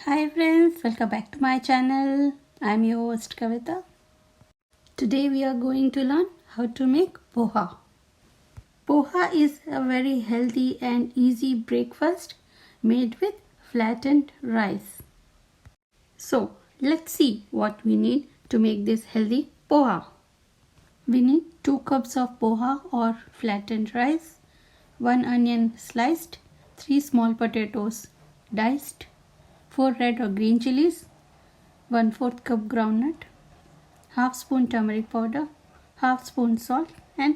Hi friends, welcome back to my channel. I'm your host Kavita. Today we are going to learn how to make poha. Poha is a very healthy and easy breakfast made with flattened rice. So let's see what we need to make this healthy poha. We need 2 cups of poha or flattened rice, 1 onion sliced, 3 small potatoes diced, 4 red or green chilies, 1/4 cup groundnut, half spoon turmeric powder, half spoon salt and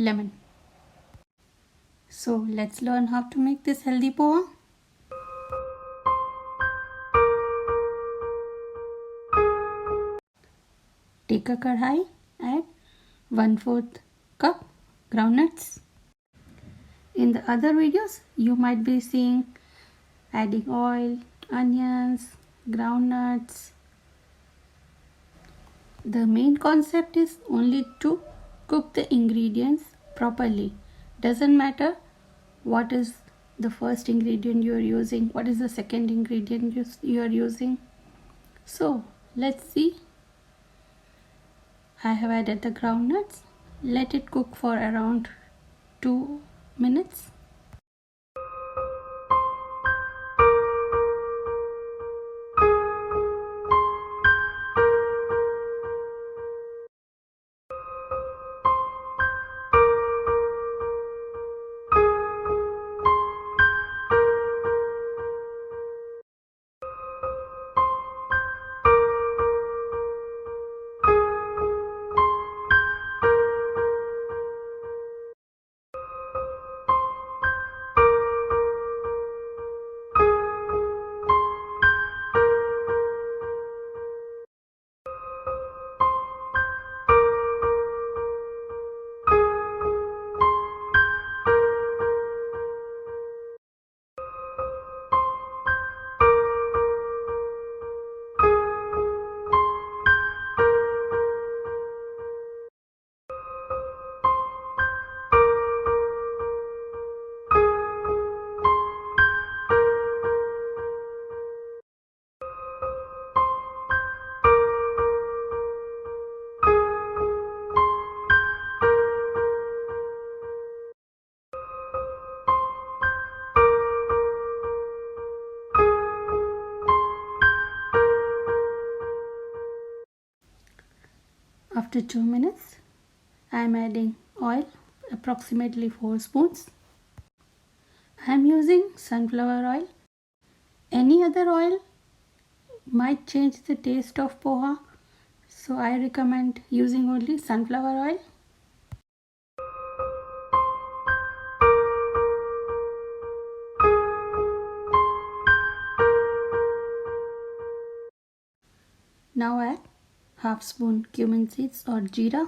lemon. So let's learn how to make this healthy poha. Take a kadhai, add 1/4 cup groundnuts. In the other videos you might be seeing adding oil, onions, groundnuts. The main concept is only to cook the ingredients properly. Doesn't matter what is the first ingredient you are using, what is the second ingredient you are using. So let's see. I have added the groundnuts. Let it cook for around 2 minutes. After 2 minutes, I am adding oil, approximately 4 spoons. I am using sunflower oil. Any other oil might change the taste of poha, so I recommend using only sunflower oil. Now add half spoon cumin seeds or jeera.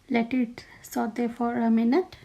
Let it saute for a minute.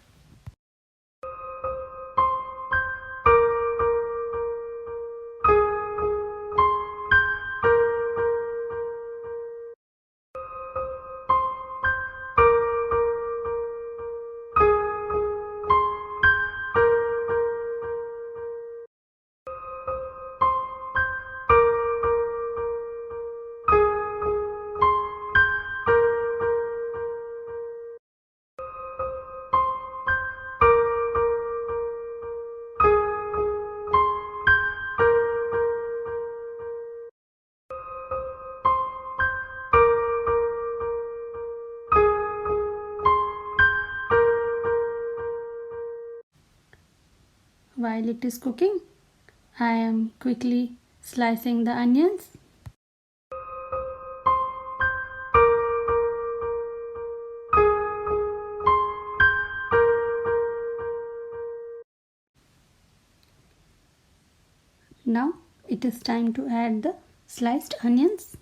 While it is cooking, I am quickly slicing the onions. Now it is time to add the sliced onions.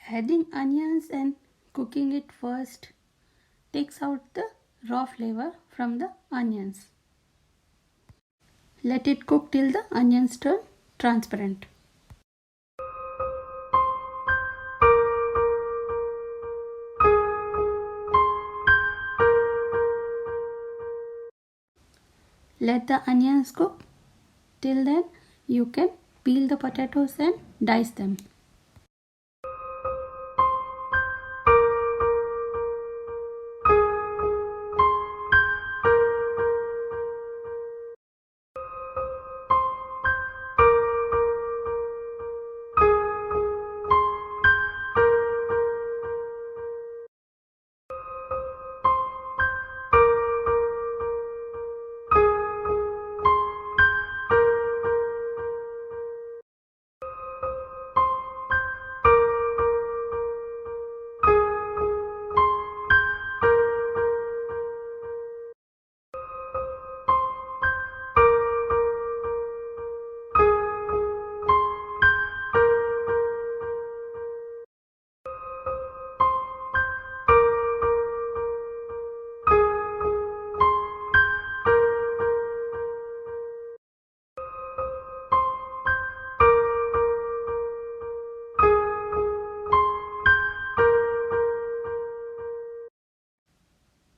Adding onions and cooking it first takes out the raw flavor from the onions. Let it cook till the onions turn transparent. Let the onions cook Till then, you can peel the potatoes and dice them.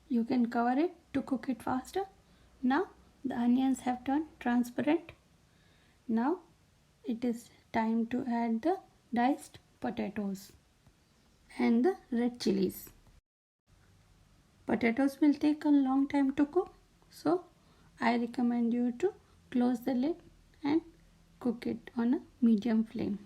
You can cover it to cook it faster. Now the onions have turned transparent. Now it is time to add the diced potatoes and the red chilies. Potatoes will take a long time to cook, so I recommend you to close the lid and cook it on a medium flame.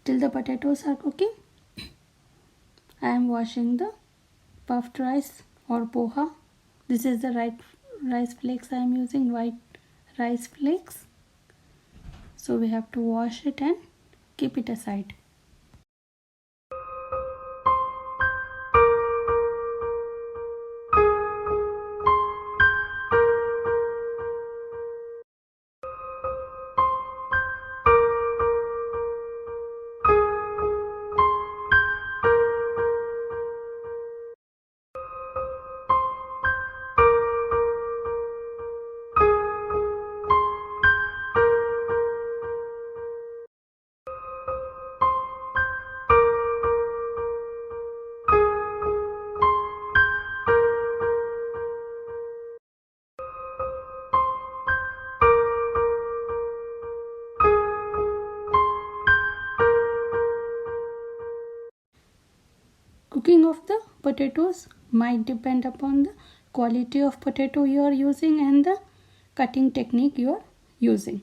Till the potatoes are cooking, I am washing the puffed rice or poha. This is the rice flakes I am using, white rice flakes. So we have to wash it and keep it aside. Cooking of the potatoes might depend upon the quality of potato you are using and the cutting technique you are using.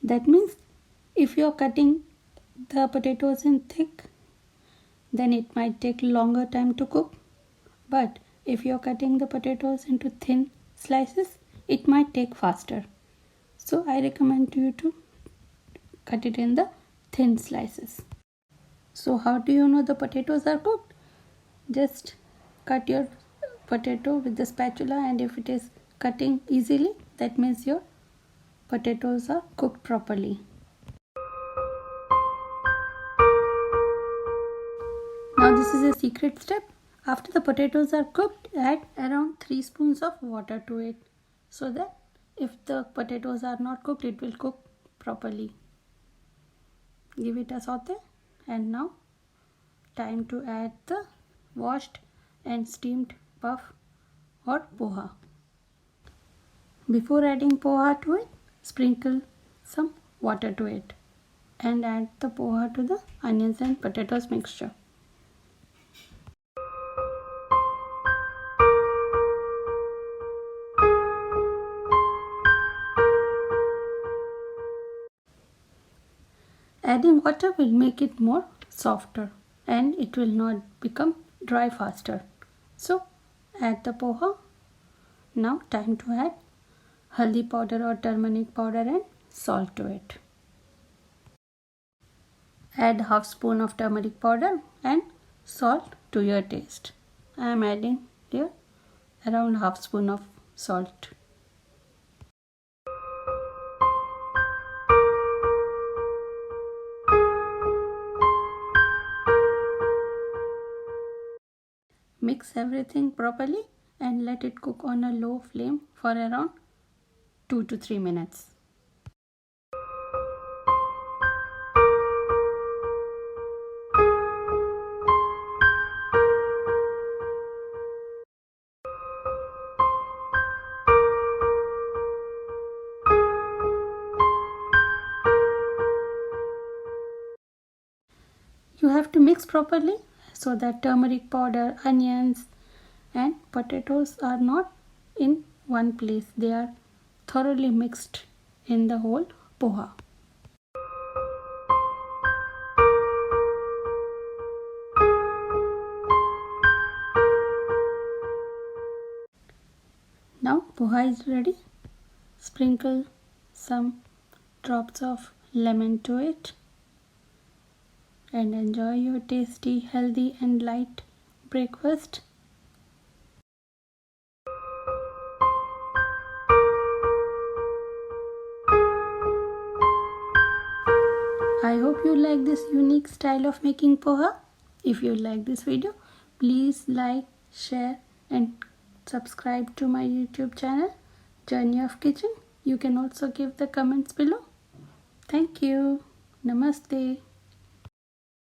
That means if you are cutting the potatoes in thick, then it might take longer time to cook. But if you are cutting the potatoes into thin slices, it might take faster. So I recommend you to cut it in the thin slices. So how do you know the potatoes are cooked? Just cut your potato with the spatula, and if it is cutting easily, that means your potatoes are cooked properly. Now this is a secret step. After the potatoes are cooked, add around 3 spoons of water to it, so that if the potatoes are not cooked, it will cook properly. Give it a saute, and now time to add the washed and steamed puff or poha. Before adding poha to it, sprinkle some water to it and add the poha to the onions and potatoes mixture. Adding water will make it more softer and it will not become dry faster. So add the poha. Now time to add haldi powder or turmeric powder and salt to it. Add half spoon of turmeric powder and salt to your taste. I am adding here around half spoon of salt. Mix everything properly and let it cook on a low flame for around 2 to 3 minutes. You have to mix properly so that turmeric powder, onions and potatoes are not in one place. They are thoroughly mixed in the whole poha. Now poha is ready. Sprinkle some drops of lemon to it and enjoy your tasty, healthy and light breakfast. I hope you like this unique style of making poha. If you like this video, please like, share and subscribe to my YouTube channel, Journey of Kitchen. You can also give the comments below. Thank you. Namaste.